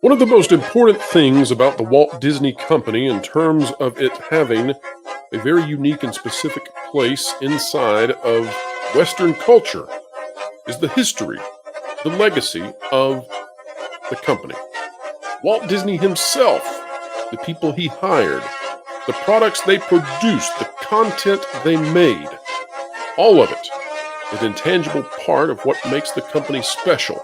One of the most important things about the Walt Disney Company, in terms of it having a very unique and specific place inside of Western culture, is the history, the legacy of the company. Walt Disney himself, the people he hired, the products they produced, the content they made, all of it is an intangible part of what makes the company special.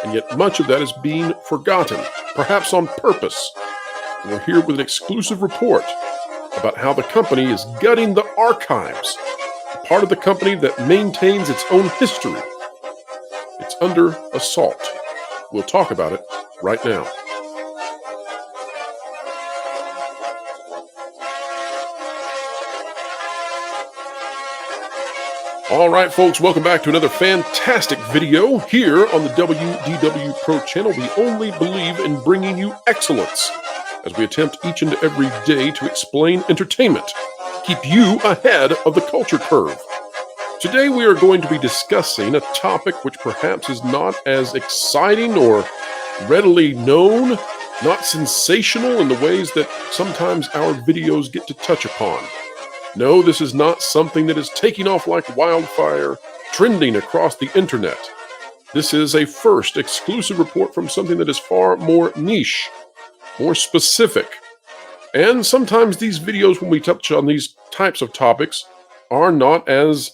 And yet much of that is being forgotten, perhaps on purpose. And we're here with an exclusive report about how the company is gutting the archives, the part of the company that maintains its own history. It's under assault. We'll talk about it right now. All right, folks, welcome back to another fantastic video here on the wdwpro channel. We only believe in bringing you excellence as we attempt each and every day to explain entertainment, keep you ahead of the culture curve. Today we are going to be discussing a topic which perhaps is not as exciting or readily known, not sensational in the ways that sometimes our videos get to touch upon. No, this is not something that is taking off like wildfire, trending across the internet. This is a first exclusive report from something that is far more niche, more specific. And sometimes these videos, when we touch on these types of topics, are not as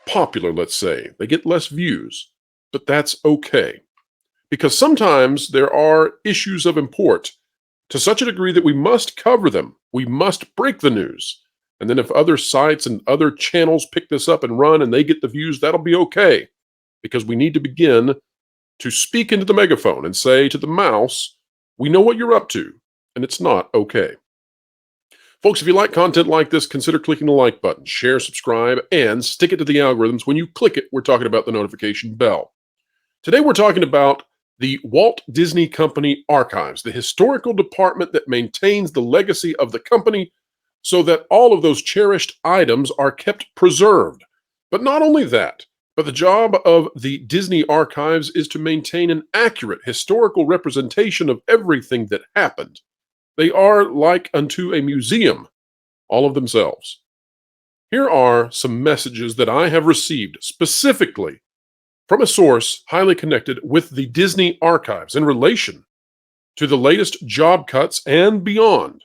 popular, let's say. They get less views, but that's okay. Because sometimes there are issues of import to such a degree that we must cover them. We must break the news. And then if other sites and other channels pick this up and run and they get the views, that'll be okay. Because we need to begin to speak into the megaphone and say to the mouse, we know what you're up to, and it's not okay. Folks, if you like content like this, consider clicking the like button, share, subscribe, and stick it to the algorithms. When you click it, we're talking about the notification bell. Today we're talking about the Walt Disney Company Archives, the historical department that maintains the legacy of the company so that all of those cherished items are kept preserved. But not only that, but the job of the Disney Archives is to maintain an accurate historical representation of everything that happened. They are like unto a museum, all of themselves. Here are some messages that I have received specifically from a source highly connected with the Disney Archives in relation to the latest job cuts and beyond.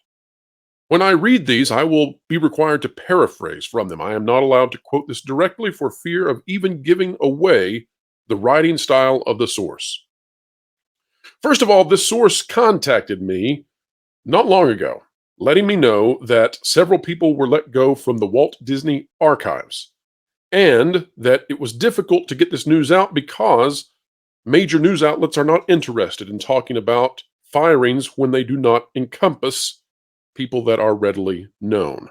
When I read these, I will be required to paraphrase from them. I am not allowed to quote this directly for fear of even giving away the writing style of the source. First of all, this source contacted me not long ago, letting me know that several people were let go from the Walt Disney Archives, and that it was difficult to get this news out because major news outlets are not interested in talking about firings when they do not encompass people that are readily known.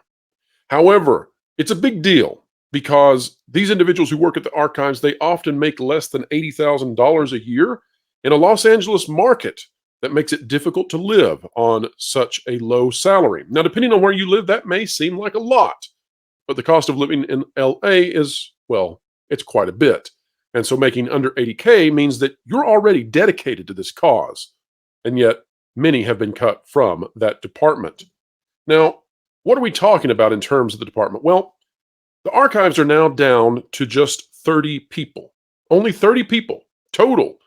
However, it's a big deal because these individuals who work at the archives, they often make less than $80,000 a year in a Los Angeles market that makes it difficult to live on such a low salary. Now, depending on where you live, that may seem like a lot, but the cost of living in LA is, well, it's quite a bit. And so making under 80K means that you're already dedicated to this cause. And yet, many have been cut from that department. Now, what are we talking about in terms of the department? Well, the archives are now down to just 30 people. Only 30 people total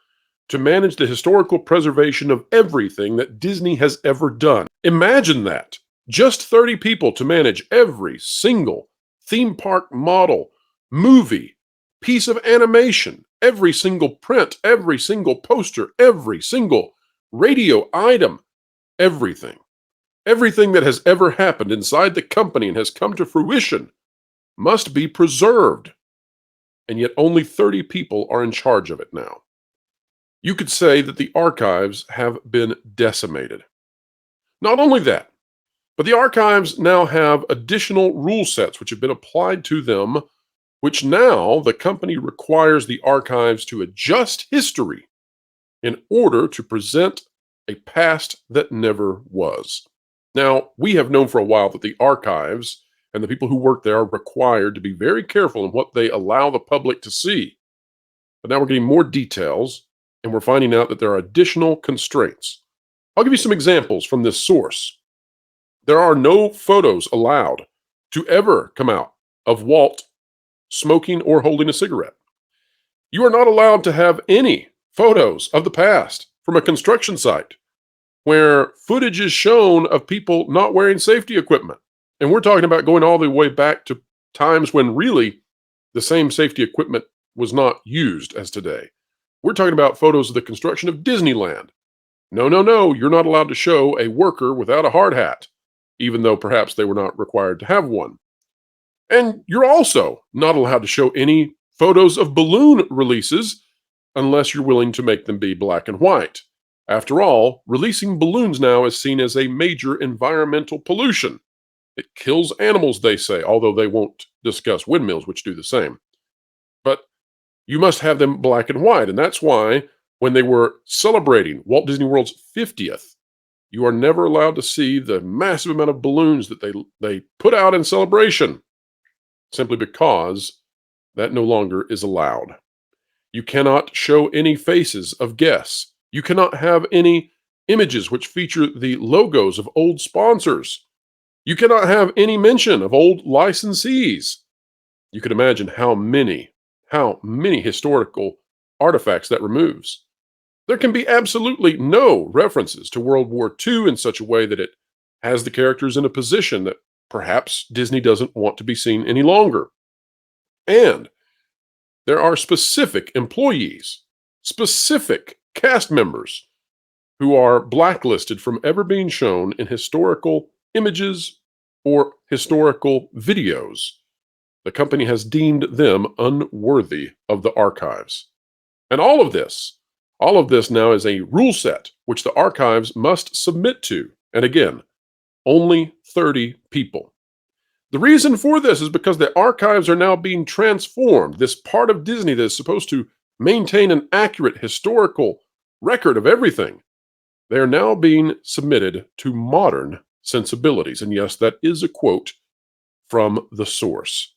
to manage the historical preservation of everything that Disney has ever done. Imagine that. Just 30 people to manage every single theme park model, movie, piece of animation, every single print, every single poster, every single radio item, everything. Everything that has ever happened inside the company and has come to fruition must be preserved. And yet only 30 people are in charge of it now. You could say that the archives have been decimated. Not only that, but the archives now have additional rule sets which have been applied to them, which now the company requires the archives to adjust history in order to present a past that never was. Now, we have known for a while that the archives and the people who work there are required to be very careful in what they allow the public to see. But now we're getting more details and we're finding out that there are additional constraints. I'll give you some examples from this source. There are no photos allowed to ever come out of Walt smoking or holding a cigarette. You are not allowed to have any photos of the past from a construction site where footage is shown of people not wearing safety equipment. And we're talking about going all the way back to times when really the same safety equipment was not used as today. We're talking about photos of the construction of Disneyland. No, you're not allowed to show a worker without a hard hat, even though perhaps they were not required to have one. And you're also not allowed to show any photos of balloon releases unless you're willing to make them be black and white. After all, releasing balloons now is seen as a major environmental pollution. It kills animals, they say, although they won't discuss windmills, which do the same. But you must have them black and white, and that's why when they were celebrating Walt Disney World's 50th, you are never allowed to see the massive amount of balloons that they put out in celebration, simply because that no longer is allowed. You cannot show any faces of guests. You cannot have any images which feature the logos of old sponsors. You cannot have any mention of old licensees. You can imagine how many historical artifacts that removes. There can be absolutely no references to World War II in such a way that it has the characters in a position that perhaps Disney doesn't want to be seen any longer. And there are specific employees, specific cast members who are blacklisted from ever being shown in historical images or historical videos. The company has deemed them unworthy of the archives. And all of this now is a rule set which the archives must submit to. And again, only 30 people. The reason for this is because the archives are now being transformed. This part of Disney that is supposed to maintain an accurate historical record of everything, they are now being submitted to modern sensibilities. And yes, that is a quote from the source.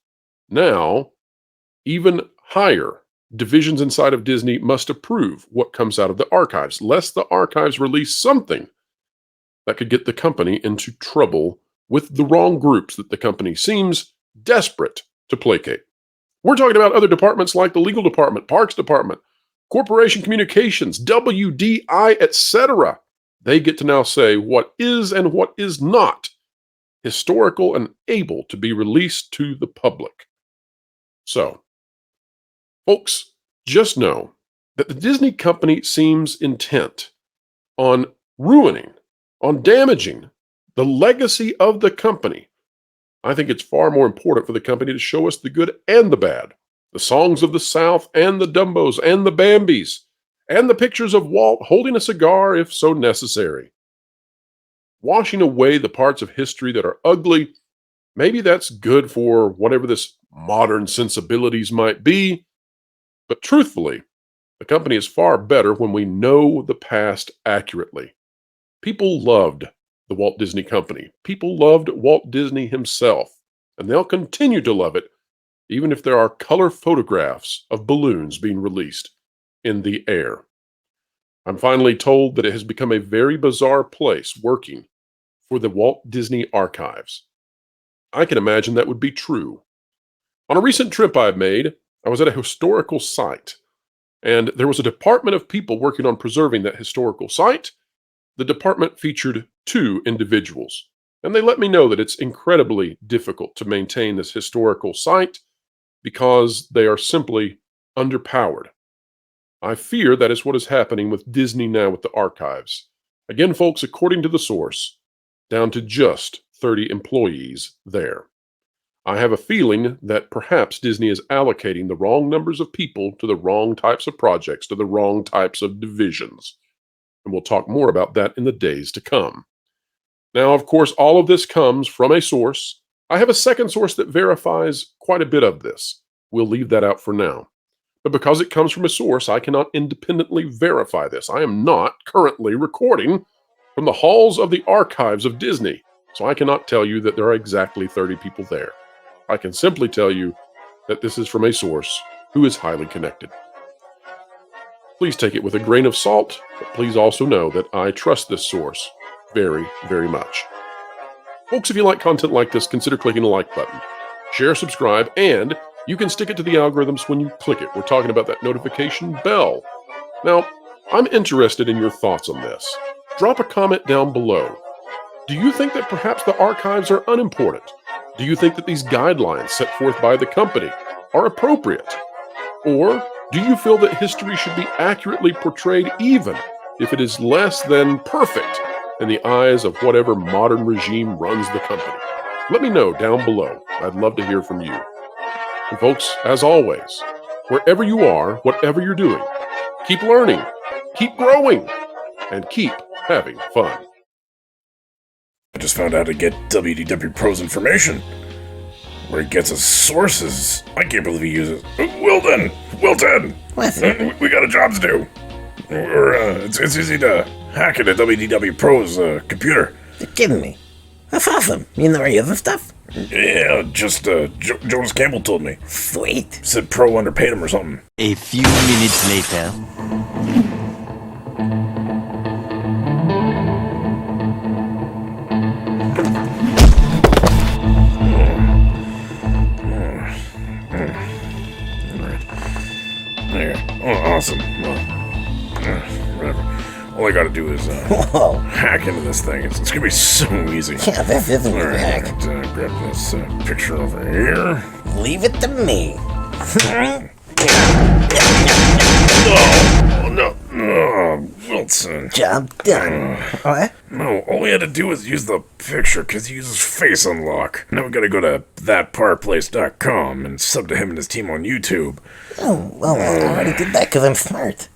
Now, even higher divisions inside of Disney must approve what comes out of the archives, lest the archives release something that could get the company into trouble with the wrong groups that the company seems desperate to placate. We're talking about other departments like the legal department, parks department, corporation communications, WDI, etc. They get to now say what is and what is not historical and able to be released to the public. So, folks, just know that the Disney company seems intent on ruining, on damaging the legacy of the company. I think it's far more important for the company to show us the good and the bad, the songs of the South and the Dumbos and the Bambis, and the pictures of Walt holding a cigar if so necessary. Washing away the parts of history that are ugly, maybe that's good for whatever this modern sensibilities might be, but truthfully, the company is far better when we know the past accurately. People loved the Walt Disney Company. People loved Walt Disney himself, and they'll continue to love it, even if there are color photographs of balloons being released in the air. I'm finally told that it has become a very bizarre place working for the Walt Disney Archives. I can imagine that would be true. On a recent trip I've made, I was at a historical site, and there was a department of people working on preserving that historical site. The department featured 2 individuals, and they let me know that it's incredibly difficult to maintain this historical site because they are simply underpowered. I fear that is what is happening with Disney now with the archives. Again, folks, according to the source, down to just 30 employees there. I have a feeling that perhaps Disney is allocating the wrong numbers of people to the wrong types of projects, to the wrong types of divisions. And we'll talk more about that in the days to come. Now, of course, all of this comes from a source. I have a second source that verifies quite a bit of this. We'll leave that out for now. But because it comes from a source, I cannot independently verify this. I am not currently recording from the halls of the archives of Disney, so I cannot tell you that there are exactly 30 people there. I can simply tell you that this is from a source who is highly connected. Please take it with a grain of salt, but please also know that I trust this source very, very much. Folks, if you like content like this, consider clicking the like button. Share, subscribe, and you can stick it to the algorithms when you click it. We're talking about that notification bell. Now, I'm interested in your thoughts on this. Drop a comment down below. Do you think that perhaps the archives are unimportant? Do you think that these guidelines set forth by the company are appropriate? Or do you feel that history should be accurately portrayed even if it is less than perfect in the eyes of whatever modern regime runs the company? Let me know down below. I'd love to hear from you. And folks, as always, wherever you are, whatever you're doing, keep learning, keep growing, and keep having fun. I just found out to get wdwpro's information, where he gets his sources. I can't believe he uses. Wilton! What? We got a job to do. It's easy to hack into wdwpro's computer. You're kidding me. That's awesome. You know any other stuff? Yeah, just Jonas Campbell told me. Sweet. Said Pro underpaid him or something. A few minutes later. There. Oh, awesome. Whatever. All I gotta do is Whoa. hack into this thing. It's gonna be so easy. Yeah, this isn't All a right, hack. grab this picture over here. Leave it to me. Oh, no, Wilson. Job done. What? No, all we had to do was use the picture because he uses face unlock. Now we gotta go to thatpartplace.com and sub to him and his team on YouTube. Oh, well, I already did that because I'm smart.